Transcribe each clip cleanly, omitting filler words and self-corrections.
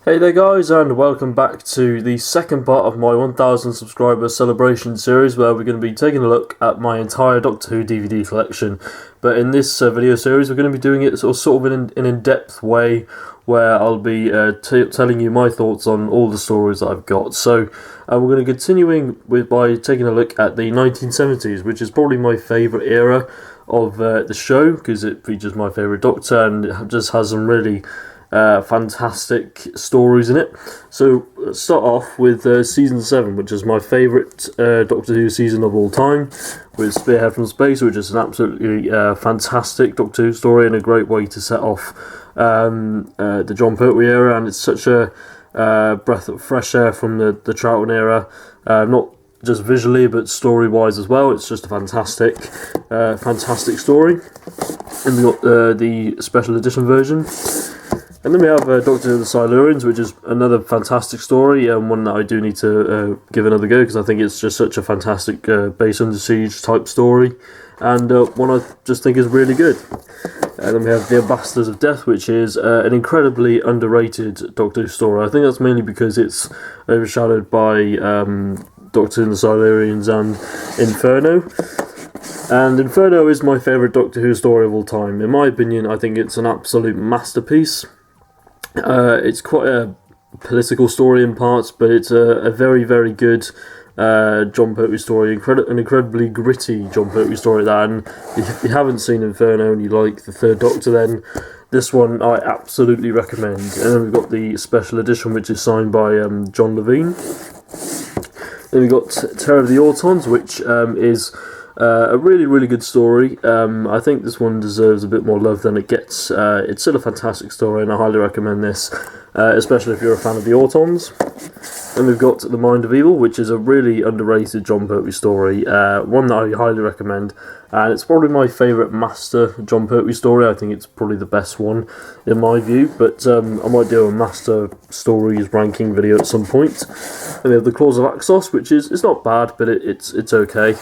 Hey there guys, and welcome back to the second part of my 1000 subscriber celebration series, where we're going to be taking a look at my entire Doctor Who DVD collection. But in this video series we're going to be doing it sort of in an in-depth way, where I'll be telling you my thoughts on all the stories that I've got. So we're going to continuing by taking a look at the 1970s, which is probably my favourite era of the show, because it features my favourite Doctor and it just has some really fantastic stories in it. So let's start off with season 7, which is my favourite Doctor Who season of all time, with Spearhead from Space, which is an absolutely fantastic Doctor Who story and a great way to set off the John Pertwee era, and it's such a breath of fresh air from the Troughton era, not just visually but story-wise as well. It's just a fantastic story. And we got the special edition version. And then we have Doctor Who the Silurians, which is another fantastic story, and one that I do need to give another go, because I think it's just such a fantastic base under siege type story, and one I just think is really good. And then we have The Ambassadors of Death, which is an incredibly underrated Doctor Who story. I think that's mainly because it's overshadowed by Doctor Who and the Silurians and Inferno. And Inferno is my favourite Doctor Who story of all time. In my opinion, I think it's an absolute masterpiece. It's quite a political story in parts, but it's a very, very good John Pertwee story, an incredibly gritty John Pertwee story. And if you haven't seen Inferno and you like the Third Doctor, then this one I absolutely recommend. And then we've got the special edition, which is signed by John Levine. Then we've got Terror of the Autons, which is a really, really good story. I think this one deserves a bit more love than it gets. It's still a fantastic story, and I highly recommend this, especially if you're a fan of the Autons. Then we've got The Mind of Evil, which is a really underrated John Pertwee story, one that I highly recommend, and it's probably my favourite master John Pertwee story. I think it's probably the best one in my view, but I might do a master stories ranking video at some point. And we have The Claws of Axos, which is, it's not bad, but it's okay.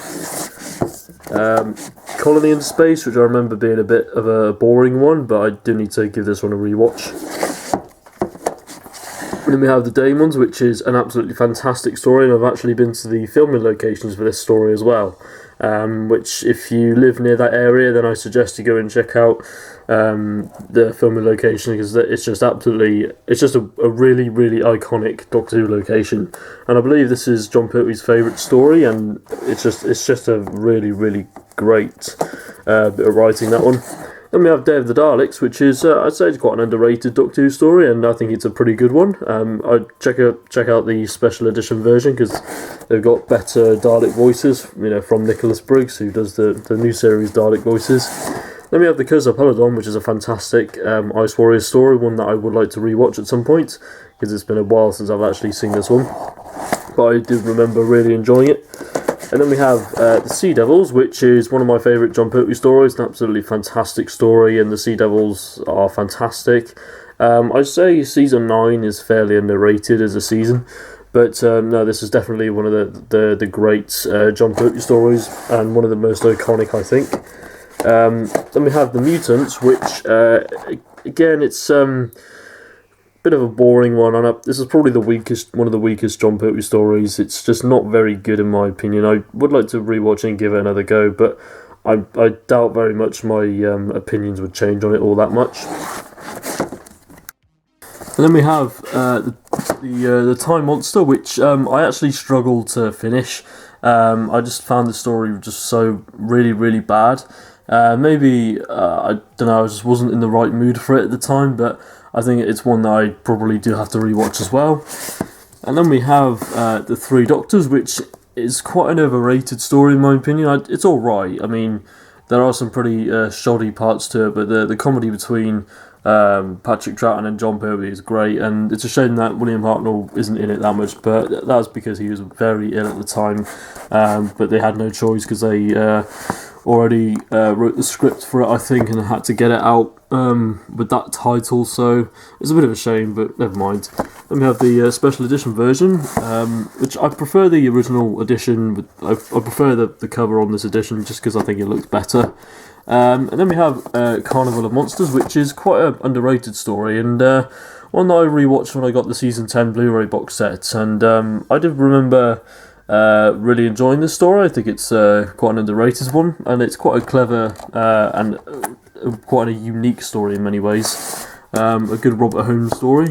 Colony in Space, which I remember being a bit of a boring one, but I do need to give this one a rewatch. And then we have The Daemons, which is an absolutely fantastic story, and I've actually been to the filming locations for this story as well, which if you live near that area, then I suggest you go and check out the filming location, because it's just absolutely, it's just a really, really iconic Doctor Who location, and I believe this is John Pertwee's favourite story, and it's just a really, really great bit of writing, that one. Then we have Day of the Daleks, which is, I'd say, it's quite an underrated Doctor Who story, and I think it's a pretty good one. I'd check out the special edition version, because they've got better Dalek voices, from Nicholas Briggs, who does the new series Dalek voices. Then we have The Curse of Peladon, which is a fantastic Ice Warriors story, one that I would like to rewatch at some point, because it's been a while since I've actually seen this one, but I do remember really enjoying it. And then we have The Sea Devils, which is one of my favourite John Pertwee stories, an absolutely fantastic story, and the Sea Devils are fantastic. I'd say season 9 is fairly underrated as a season, but no, this is definitely one of the great John Pertwee stories, and one of the most iconic, I think. Then we have The Mutants, which, again, it's bit of a boring one. This is probably one of the weakest John Pertwee stories. It's just not very good in my opinion. I would like to rewatch it and give it another go, but I doubt very much my opinions would change on it all that much. And then we have the Time Monster, which I actually struggled to finish. I just found the story just so really, really bad. Maybe I don't know, I just wasn't in the right mood for it at the time, but I think it's one that I probably do have to rewatch as well. And then we have The Three Doctors, which is quite an overrated story in my opinion. It's alright. I mean, there are some pretty shoddy parts to it, but the comedy between Patrick Troughton and John Pertwee is great, and it's a shame that William Hartnell isn't in it that much, but that's because he was very ill at the time, but they had no choice, because they already wrote the script for it, I think, and had to get it out with that title, so it's a bit of a shame, but never mind. Then we have the special edition version, which I prefer the original edition, but I prefer the cover on this edition just because I think it looks better. And then we have Carnival of Monsters, which is quite an underrated story, and one that I rewatched when I got the season 10 Blu-ray box set, and I did remember really enjoying this story. I think it's quite an underrated one, and it's quite a clever and quite a unique story in many ways. A good Robert Holmes story.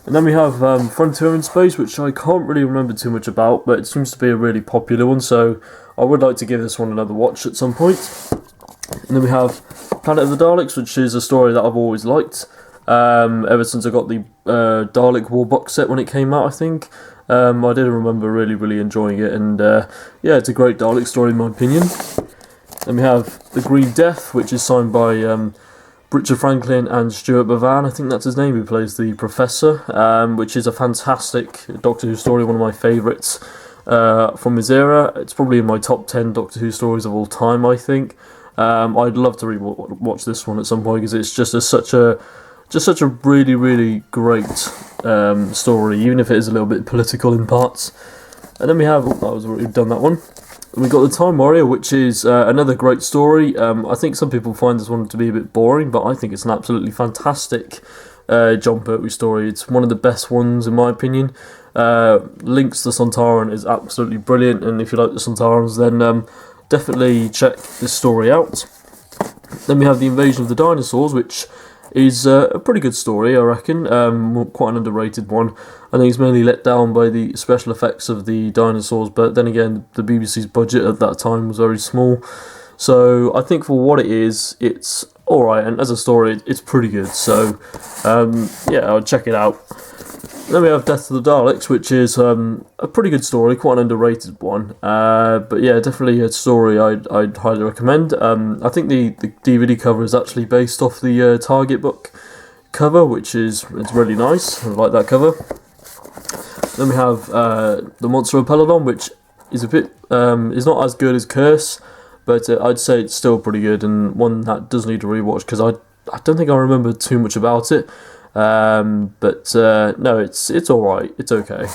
And then we have Frontier in Space, which I can't really remember too much about, but it seems to be a really popular one, so I would like to give this one another watch at some point. And then we have Planet of the Daleks, which is a story that I've always liked, ever since I got the Dalek War box set when it came out, I think. I did remember really enjoying it, and yeah, it's a great Dalek story in my opinion. Then we have The Green Death, which is signed by Richard Franklin and Stuart Bevan, I think that's his name, who plays the Professor, which is a fantastic Doctor Who story, one of my favourites from his era. It's probably in my top 10 Doctor Who stories of all time, I think. I'd love to watch this one at some point, because it's just such a really great story, even if it is a little bit political in parts. And then we have, we've done that one. And we've got The Time Warrior, which is another great story. I think some people find this one to be a bit boring, but I think it's an absolutely fantastic Jon Pertwee story. It's one of the best ones in my opinion. Links to Sontaran is absolutely brilliant, and if you like the Sontarans, then definitely check this story out. Then we have The Invasion of the Dinosaurs, which is a pretty good story, I reckon. Quite an underrated one. I think it's mainly let down by the special effects of the dinosaurs, but then again, the BBC's budget at that time was very small. So I think for what it is, it's alright, and as a story, it's pretty good. So yeah, I'll check it out. Then we have Death of the Daleks, which is a pretty good story, quite an underrated one. But yeah, definitely a story I'd highly recommend. I think the DVD cover is actually based off the Target book cover, which it's really nice. I like that cover. Then we have The Monster of Peladon, which is a bit is not as good as Curse, but I'd say it's still pretty good, and one that does need a rewatch, because I don't think I remember too much about it. But no, it's alright, it's okay.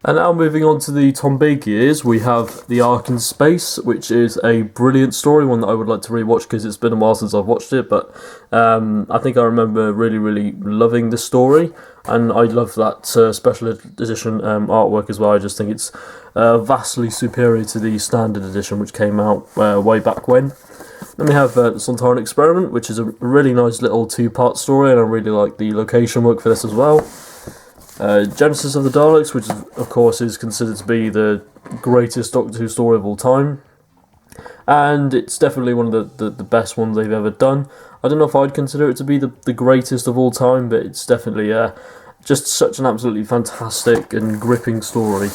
And now moving on to the Tom Baker years, we have The Ark in Space, which is a brilliant story, one that I would like to rewatch because it's been a while since I've watched it, but I think I remember really loving this story, and I love that special edition artwork as well. I just think it's vastly superior to the standard edition, which came out way back when. Then we have the Sontaran Experiment, which is a really nice little two-part story, and I really like the location work for this as well. Genesis of the Daleks, which of course is considered to be the greatest Doctor Who story of all time, and it's definitely one of the best ones they've ever done. I don't know if I'd consider it to be the greatest of all time, but it's definitely just such an absolutely fantastic and gripping story.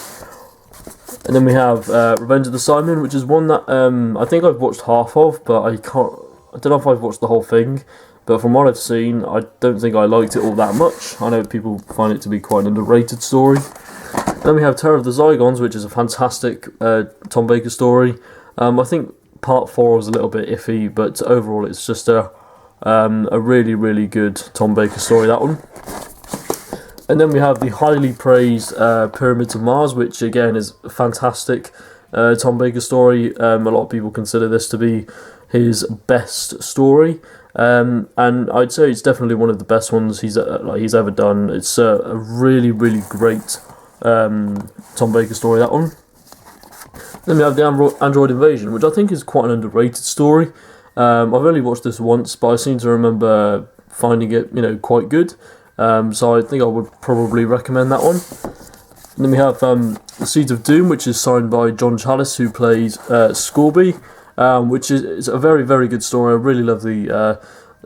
And then we have Revenge of the Cybermen, which is one that I think I've watched half of, but I don't know if I've watched the whole thing. But from what I've seen, I don't think I liked it all that much. I know people find it to be quite an underrated story. Then we have Terror of the Zygons, which is a fantastic Tom Baker story. I think part 4 was a little bit iffy, but overall it's just a really good Tom Baker story, that one. And then we have the highly praised Pyramids of Mars, which again is a fantastic Tom Baker story. A lot of people consider this to be his best story. And I'd say it's definitely one of the best ones he's ever done. It's a really great Tom Baker story, that one. Then we have the Android Invasion, which I think is quite an underrated story. I've only watched this once, but I seem to remember finding it, quite good. So I think I would probably recommend that one. And then we have The Seeds of Doom, which is signed by John Challis, who plays Scorby. Which is a very good story. I really love the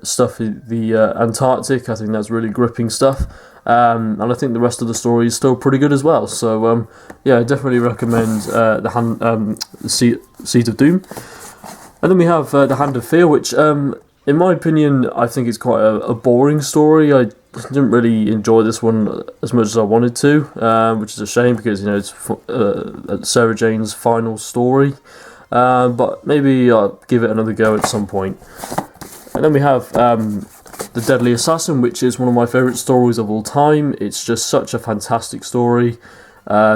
stuff in the Antarctic. I think that's really gripping stuff, and I think the rest of the story is still pretty good as well. So yeah, I definitely recommend the Seeds of Doom. And then we have The Hand of Fear, which in my opinion I think is quite a boring story. I didn't really enjoy this one as much as I wanted to, which is a shame, because it's Sarah Jane's final story. But maybe I'll give it another go at some point. And then we have The Deadly Assassin, which is one of my favourite stories of all time. It's just such a fantastic story.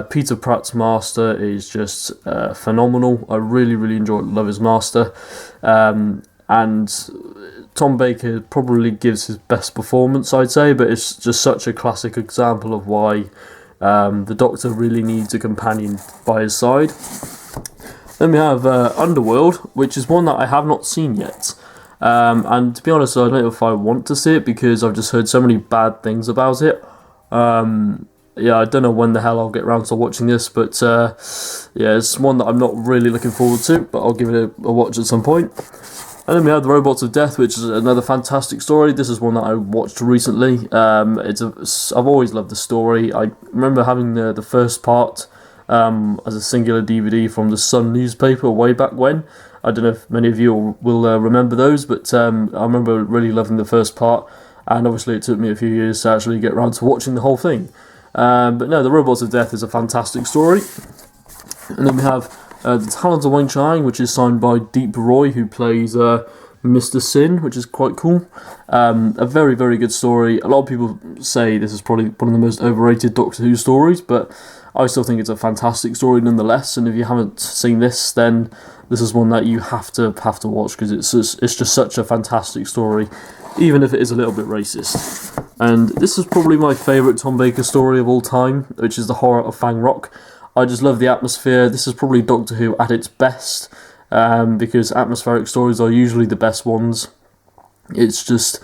Peter Pratt's Master is just phenomenal. I really love his Master. And Tom Baker probably gives his best performance, I'd say, but it's just such a classic example of why the Doctor really needs a companion by his side. Then we have Underworld, which is one that I have not seen yet. And to be honest, I don't know if I want to see it because I've just heard so many bad things about it. I don't know when the hell I'll get around to watching this, but it's one that I'm not really looking forward to, but I'll give it a watch at some point. And then we have The Robots of Death, which is another fantastic story. This is one that I watched recently. I've always loved the story. I remember having the first part as a singular DVD from the Sun newspaper way back when. I don't know if many of you will remember those, but I remember really loving the first part, and obviously it took me a few years to actually get around to watching the whole thing. But no, The Robots of Death is a fantastic story. And then we have The Talons of Weng Chiang, which is signed by Deep Roy, who plays Mr. Sin, which is quite cool. A very, very good story. A lot of people say this is probably one of the most overrated Doctor Who stories, but I still think it's a fantastic story nonetheless. And if you haven't seen this, then this is one that you have to watch, because it's just such a fantastic story, even if it is a little bit racist. And this is probably my favourite Tom Baker story of all time, which is The Horror of Fang Rock. I just love the atmosphere. This is probably Doctor Who at its best, because atmospheric stories are usually the best ones. It's just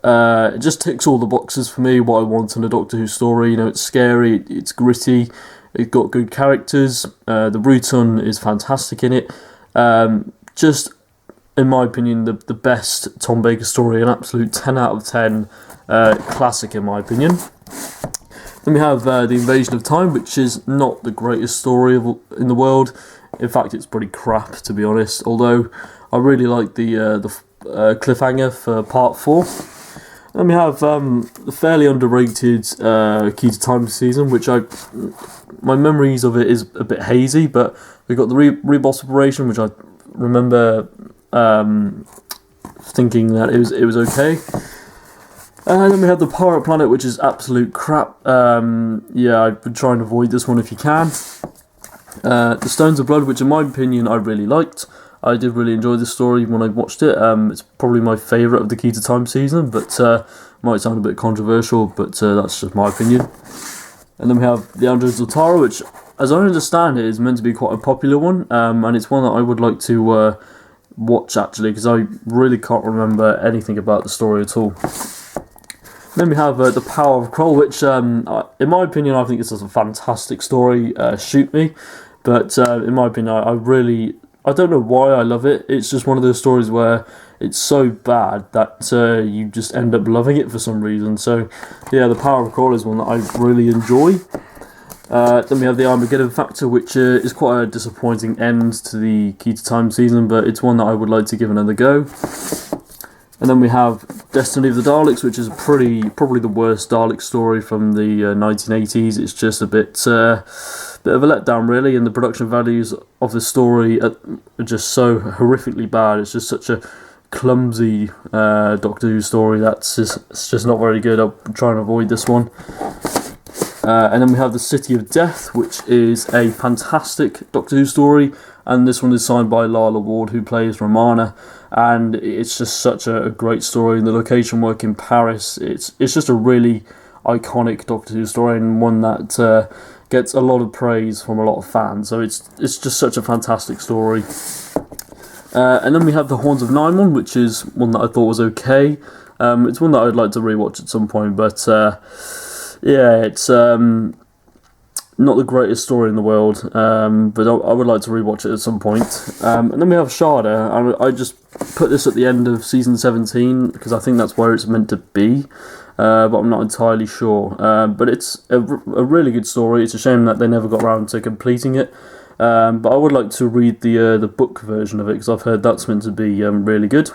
it just ticks all the boxes for me, what I want in a Doctor Who story. You know, it's scary, it's gritty, it's got good characters. The Rutan is fantastic in it. Just, in my opinion, the best Tom Baker story, an absolute 10 out of 10 classic in my opinion. Then we have The Invasion of Time, which is not the greatest story in the world. In fact, it's pretty crap, to be honest, although I really like the cliffhanger for part 4. Then we have the fairly underrated Key to Time season, which my memories of it is a bit hazy, but we've got the Reboss operation, which I remember thinking that it was okay. And then we have The Pirate Planet, which is absolute crap. I would try and avoid this one if you can. The Stones of Blood, which in my opinion I really liked. I did really enjoy this story when I watched it. It's probably my favourite of the Key to Time season, but might sound a bit controversial, but that's just my opinion. And then we have The Androids of Tara, which, as I understand it, is meant to be quite a popular one, and it's one that I would like to watch actually, because I really can't remember anything about the story at all. Then we have The Power of Kroll, which, in my opinion, I think this is a fantastic story. Shoot me, but in my opinion, I don't know why I love it. It's just one of those stories where it's so bad that you just end up loving it for some reason. So, yeah, The Power of Kroll is one that I really enjoy. Then we have The Armageddon Factor, which is quite a disappointing end to the Key to Time season, but it's one that I would like to give another go. And then we have Destiny of the Daleks, which is probably the worst Dalek story from the 1980s. It's just a bit of a letdown, really, and the production values of the story are just so horrifically bad. It's just such a clumsy Doctor Who story it's just not very good. I'll try and avoid this one. And then we have The City of Death, which is a fantastic Doctor Who story, and this one is signed by Lala Ward, who plays Romana, and it's just such a great story. And the location work in Paris, it's just a really iconic Doctor Who story, and one that gets a lot of praise from a lot of fans. So it's just such a fantastic story. And then we have The Horns of Nimon, which is one that I thought was okay. It's one that I'd like to rewatch at some point, but it's not the greatest story in the world, but I would like to rewatch it at some point. And then we have Sharda. I just put this at the end of season 17 because I think that's where it's meant to be, but I'm not entirely sure. But it's a really good story. It's a shame that they never got around to completing it. But I would like to read the book version of it because I've heard that's meant to be really good.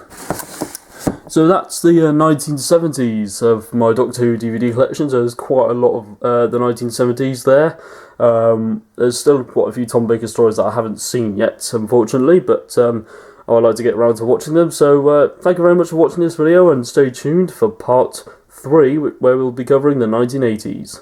So that's the 1970s of my Doctor Who DVD collection. So there's quite a lot of the 1970s there. There's still quite a few Tom Baker stories that I haven't seen yet, unfortunately, but I would like to get around to watching them. So thank you very much for watching this video, and stay tuned for part 3, where we'll be covering the 1980s.